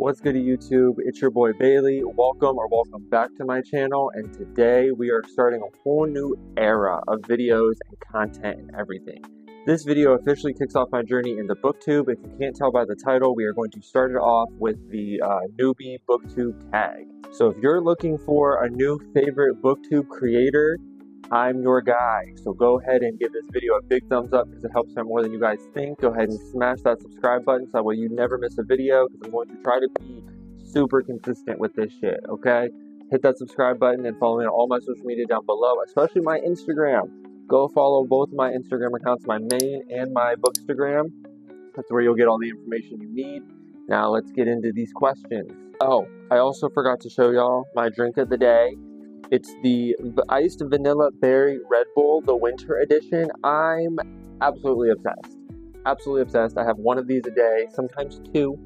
What's good to YouTube? It's your boy Bailey. Welcome back to my channel, and today we are starting a whole new era of videos and content and everything. This video officially kicks off my journey into BookTube. If you can't tell by the title, we are going to start it off with the newbie BookTube tag. So if you're looking for a new favorite BookTube creator, I'm your guy. So go ahead and give this video a big thumbs up because it helps out more than you guys think. Go ahead and smash that subscribe button so that way you never miss a video, because I'm going to try to be super consistent with this shit, okay? Hit that subscribe button and follow me on all my social media down below, especially my Instagram. Go follow both my Instagram accounts, my main and my Bookstagram. That's where you'll get all the information you need. Now let's get into these questions. Oh, I also forgot to show y'all my drink of the day. It's the iced vanilla berry Red Bull, the winter edition. I'm absolutely obsessed. Absolutely obsessed. I have one of these a day, sometimes two,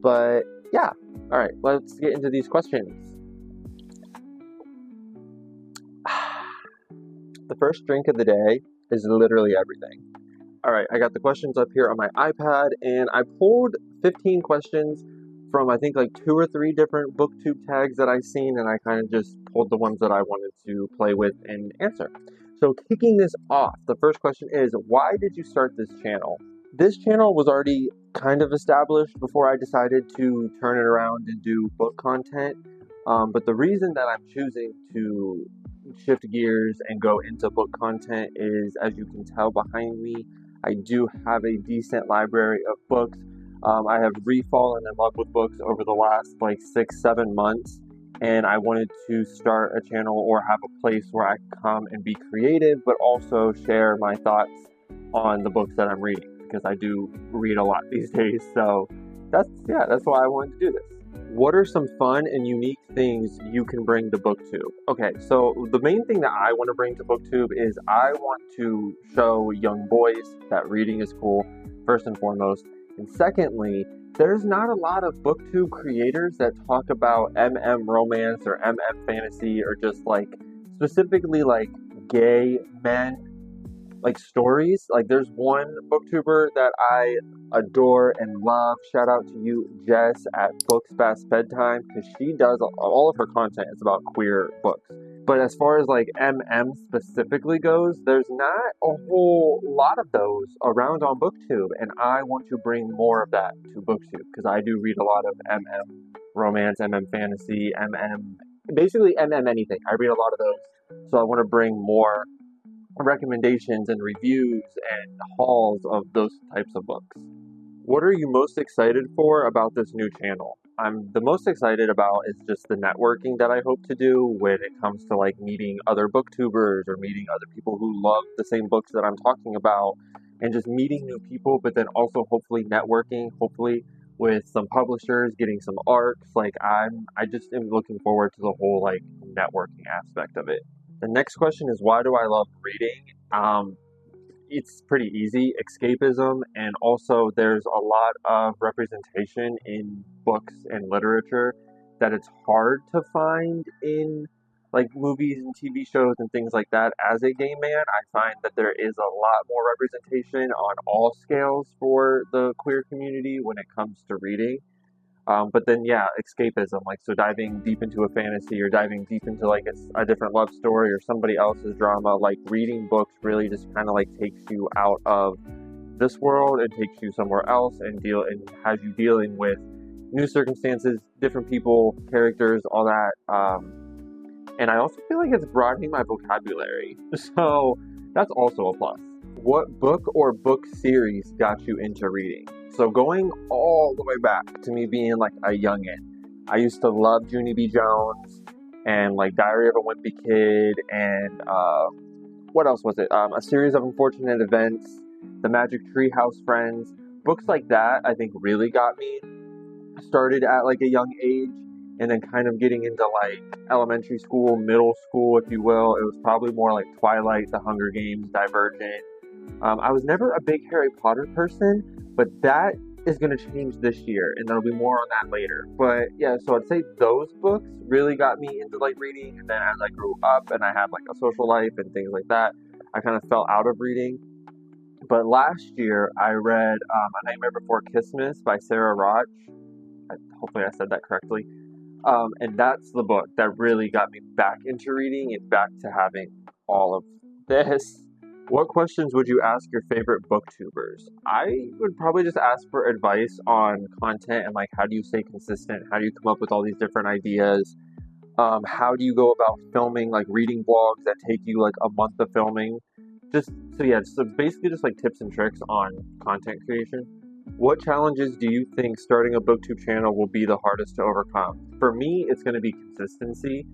but yeah. All right, let's get into these questions. The first drink of the day is literally everything. All right, I got the questions up here on my iPad, and I pulled 15 questions from I think like 2 or 3 different BookTube tags that I've seen, and I kind of just pulled the ones that I wanted to play with and answer. So kicking this off, the first question is, why did you start this channel? This channel was already kind of established before I decided to turn it around and do book content, but the reason that I'm choosing to shift gears and go into book content is, as you can tell behind me, I do have a decent library of books. I have re-fallen in love with books over the last like 6-7 months, and I wanted to start a channel or have a place where I can come and be creative, but also share my thoughts on the books that I'm reading, because I do read a lot these days. So that's why I wanted to do this. What are some fun and unique things you can bring to BookTube? Okay, so the main thing that I want to bring to BookTube is I want to show young boys that reading is cool, first and foremost. And secondly, there's not a lot of BookTube creators that talk about MM romance or MM fantasy, or just like specifically like gay men like stories. Like there's one booktuber that I adore and love. Shout out to you, Jess, at Books Past Bedtime, because she does all of her content is about queer books. But as far as like MM specifically goes, there's not a whole lot of those around on BookTube, and I want to bring more of that to BookTube because I do read a lot of MM romance, MM fantasy, basically MM anything. I read a lot of those, so I want to bring more recommendations and reviews and hauls of those types of books. What are you most excited for about this new channel? I'm the most excited about is just the networking that I hope to do when it comes to like meeting other booktubers or meeting other people who love the same books that I'm talking about, and just meeting new people, but then also hopefully networking, hopefully with some publishers, getting some arcs. Like I just am looking forward to the whole like networking aspect of it. The next question is, why do I love reading? It's pretty easy, escapism, and also there's a lot of representation in books and literature that it's hard to find in like movies and TV shows and things like that. As a gay man, I find that there is a lot more representation on all scales for the queer community when it comes to reading. But then, yeah, escapism, like, so diving deep into a fantasy or diving deep into, like, a different love story or somebody else's drama, like, reading books really just kind of, like, takes you out of this world and takes you somewhere else and has you dealing with new circumstances, different people, characters, all that. And I also feel like it's broadening my vocabulary, so that's also a plus. What book or book series got you into reading? So going all the way back to me being like a youngin', I used to love Junie B. Jones and like Diary of a Wimpy Kid and what else was it? A Series of Unfortunate Events, The Magic Tree House Friends. Books like that I think really got me started at like a young age, and then kind of getting into like elementary school, middle school, if you will. It was probably more like Twilight, The Hunger Games, Divergent. I was never a big Harry Potter person, but that is going to change this year, and there'll be more on that later. But yeah, so I'd say those books really got me into like reading, and then as I grew up and I had like a social life and things like that, I kind of fell out of reading. But last year I read A Nightmare Before Christmas by Sarah Roch. Hopefully I said that correctly. And that's the book that really got me back into reading and back to having all of this. What questions would you ask your favorite booktubers? I would probably just ask for advice on content and like how do you stay consistent? How do you come up with all these different ideas? How do you go about filming like reading vlogs that take you like a month of filming? So basically just like tips and tricks on content creation. What challenges do you think starting a booktube channel will be the hardest to overcome? For me, it's going to be consistency.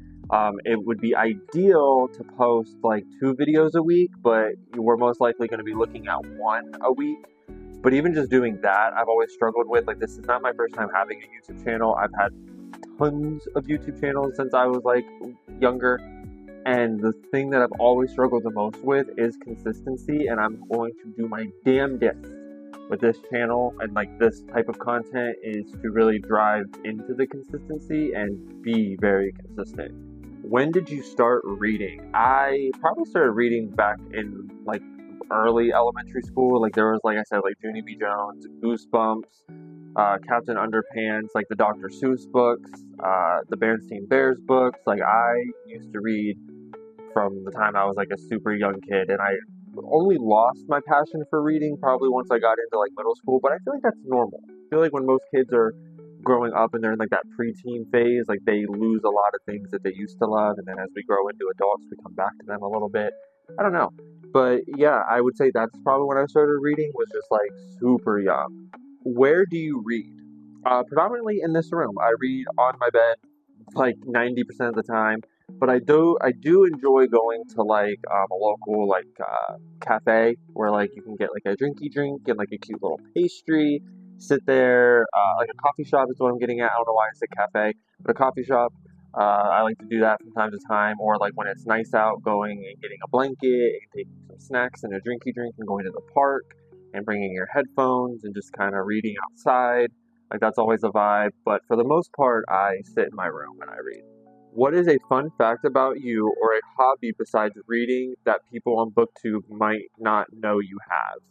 It would be ideal to post like 2 videos a week, but we're most likely going to be looking at 1 a week. But even just doing that, I've always struggled with. Like, this is not my first time having a YouTube channel. I've had tons of YouTube channels since I was like younger. And the thing that I've always struggled the most with is consistency. And I'm going to do my damnedest with this channel and like this type of content is to really drive into the consistency and be very consistent. When did you start reading? I probably started reading back in like early elementary school. Like there was, like I said, like Junie B. Jones, Goosebumps, Captain Underpants, like the Dr. Seuss books, the Berenstain Bears books. Like I used to read from the time I was like a super young kid, and I only lost my passion for reading probably once I got into like middle school, but I feel like that's normal. I feel like when most kids are growing up and they're in like that preteen phase, like they lose a lot of things that they used to love, and then as we grow into adults, we come back to them a little bit. I don't know. But yeah, I would say that's probably when I started reading, was just like super young. Where do you read? Predominantly in this room. I read on my bed like 90% of the time. But I do enjoy going to like a local like cafe where like you can get like a drinky drink and like a cute little pastry, sit there, like a coffee shop is what I'm getting at. I don't know why I said cafe, but a coffee shop. I like to do that from time to time, or like when it's nice out, going and getting a blanket and taking some snacks and a drinky drink and going to the park and bringing your headphones and just kind of reading outside. Like that's always a vibe. But for the most part, I sit in my room and I read. What is a fun fact about you or a hobby besides reading that people on BookTube might not know you have?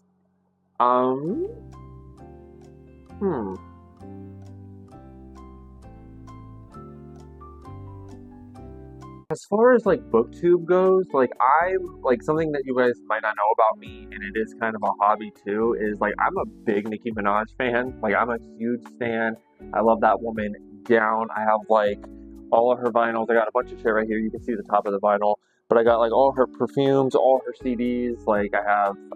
As far as like BookTube goes, like I'm like something that you guys might not know about me, and it is kind of a hobby too, is like I'm a big Nicki Minaj fan. Like I'm a huge stan. I love that woman down. I have like all of her vinyls. I got a bunch of shit right here. You can see the top of the vinyl. But I got like all her perfumes, all her CDs. Like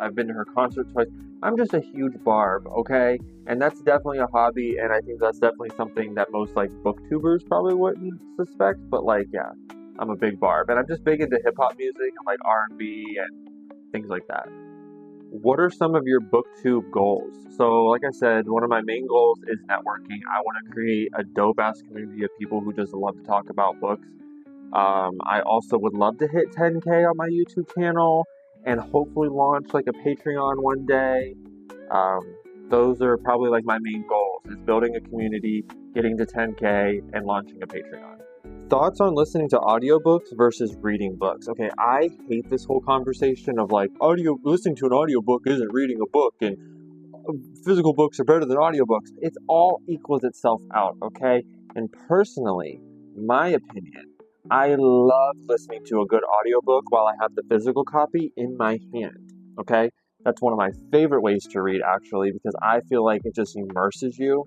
I've been to her concert twice. I'm just a huge Barb, okay? And that's definitely a hobby, and I think that's definitely something that most like booktubers probably wouldn't suspect. But like, yeah, I'm a big Barb, and I'm just big into hip hop music and like R&B and things like that. What are some of your booktube goals? So like I said, one of my main goals is networking. I want to create a dope-ass community of people who just love to talk about books. I also would love to hit 10K on my YouTube channel and hopefully launch like a Patreon one day. Those are probably like my main goals, is building a community, getting to 10K, and launching a Patreon. Thoughts on listening to audiobooks versus reading books? Okay, I hate this whole conversation of like listening to an audiobook isn't reading a book and physical books are better than audiobooks. It's all equals itself out, okay? And personally, my opinion, I love listening to a good audiobook while I have the physical copy in my hand, okay? That's one of my favorite ways to read, actually, because I feel like it just immerses you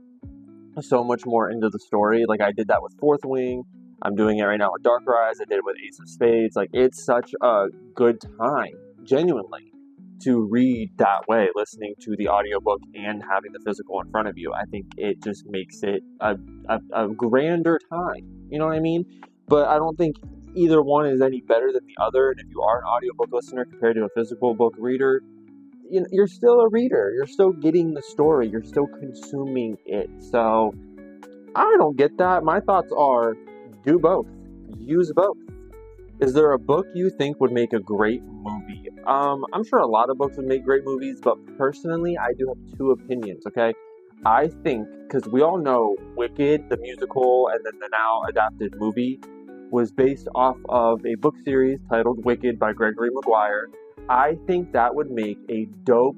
so much more into the story. Like I did that with Fourth Wing. I'm doing it right now with Dark Rise. I did it with Ace of Spades. Like, it's such a good time, genuinely, to read that way, listening to the audiobook and having the physical in front of you. I think it just makes it a grander time. You know what I mean? But I don't think either one is any better than the other. And if you are an audiobook listener compared to a physical book reader, you're still a reader. You're still getting the story. You're still consuming it. So I don't get that. My thoughts are, do both. Use both. Is there a book you think would make a great movie? I'm sure a lot of books would make great movies, but personally, I do have 2 opinions, okay? I think, because we all know Wicked, the musical, and then the now adapted movie, was based off of a book series titled Wicked by Gregory Maguire. I think that would make a dope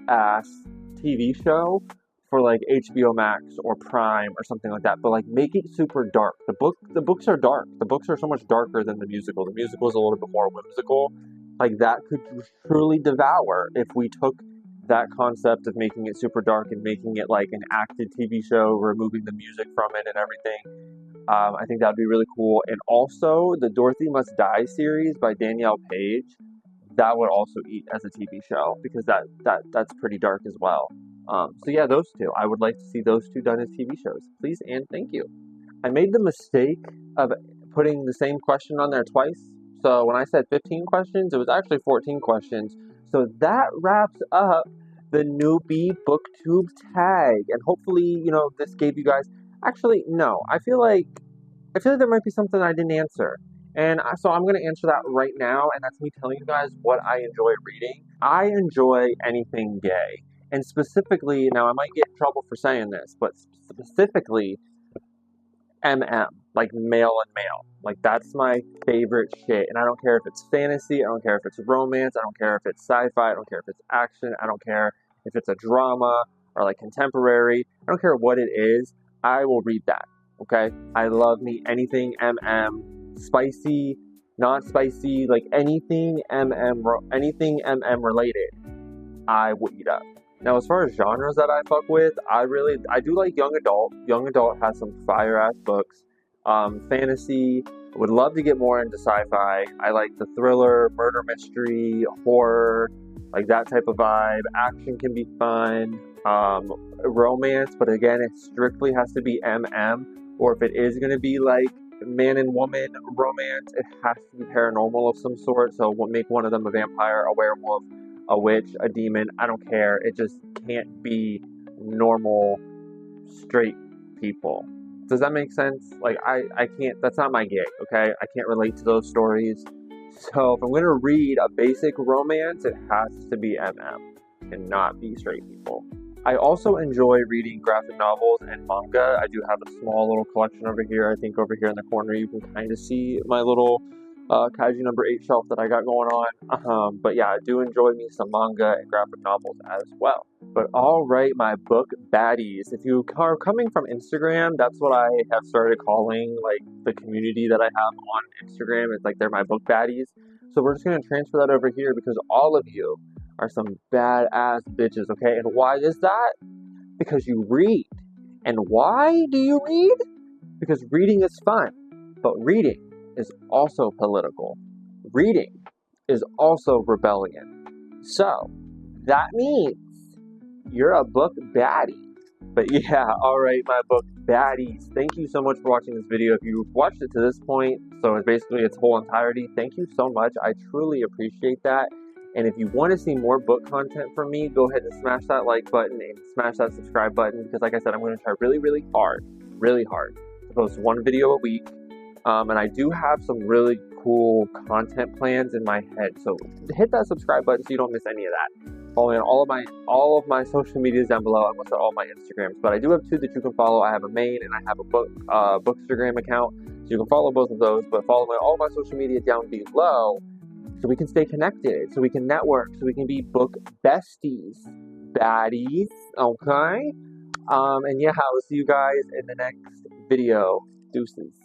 ass TV show for like HBO Max or Prime or something like that, but like make it super dark. The books are dark. The books are so much darker than the musical. The musical is a little bit more whimsical. Like that could truly devour if we took that concept of making it super dark and making it like an acted TV show, removing the music from it and everything. I think that would be really cool. And also the Dorothy Must Die series by Danielle Page, that would also eat as a TV show because that's pretty dark as well. So yeah, those two. I would like to see those two done as TV shows. Please and thank you. I made the mistake of putting the same question on there twice. So when I said 15 questions, it was actually 14 questions. So that wraps up the newbie booktube tag. And hopefully, you know, this gave you guys... Actually, no. I feel like there might be something I didn't answer. And so I'm going to answer that right now, and that's me telling you guys what I enjoy reading. I enjoy anything gay. And specifically, now I might get in trouble for saying this, but specifically MM, like male and male. Like that's my favorite shit. And I don't care if it's fantasy, I don't care if it's romance, I don't care if it's sci-fi, I don't care if it's action, I don't care if it's a drama or like contemporary. I don't care what it is, I will read that. Okay? I love me anything MM, spicy, not spicy, like anything MM related, I will eat up. Now, as far as genres that I fuck with, I do like young adult. Young adult has some fire-ass books. Fantasy, would love to get more into sci-fi. I like the thriller, murder mystery, horror, like that type of vibe. Action can be fun. Romance, but again, it strictly has to be MM. Or if it is going to be like man and woman romance, it has to be paranormal of some sort. So we'll make one of them a vampire, a werewolf, a witch, a demon, I don't care. It just can't be normal, straight people. Does that make sense? Like, I can't, that's not my gig, okay? I can't relate to those stories. So if I'm going to read a basic romance, it has to be MM and not be straight people. I also enjoy reading graphic novels and manga. I do have a small little collection over here. I think over here in the corner you can kind of see my little Kaiju number 8 shelf that I got going on. But yeah, I do enjoy me some manga and graphic novels as well. But alright, my book baddies. If you are coming from Instagram, that's what I have started calling like the community that I have on Instagram. It's like they're my book baddies. So we're just going to transfer that over here because all of you are some badass bitches, okay? And why is that? Because you read. And why do you read? Because reading is fun. But reading is also political. Reading is also rebellion. So, that means you're a book baddie. But yeah, alright, my book baddies. Thank you so much for watching this video. If you watched it to this point, so it's basically its whole entirety, thank you so much. I truly appreciate that. And if you want to see more book content from me, go ahead and smash that like button and smash that subscribe button. Because like I said, I'm going to try really hard to post one video a week. And I do have some really cool content plans in my head. So hit that subscribe button so you don't miss any of that. Follow me on all of my social medias down below. I almost said all my Instagrams. But I do have two that you can follow. I have a main and I have a Bookstagram account. So you can follow both of those. But follow me on all my social media down below so we can stay connected, so we can network, so we can be book besties. Baddies, okay? And yeah, I will see you guys in the next video. Deuces.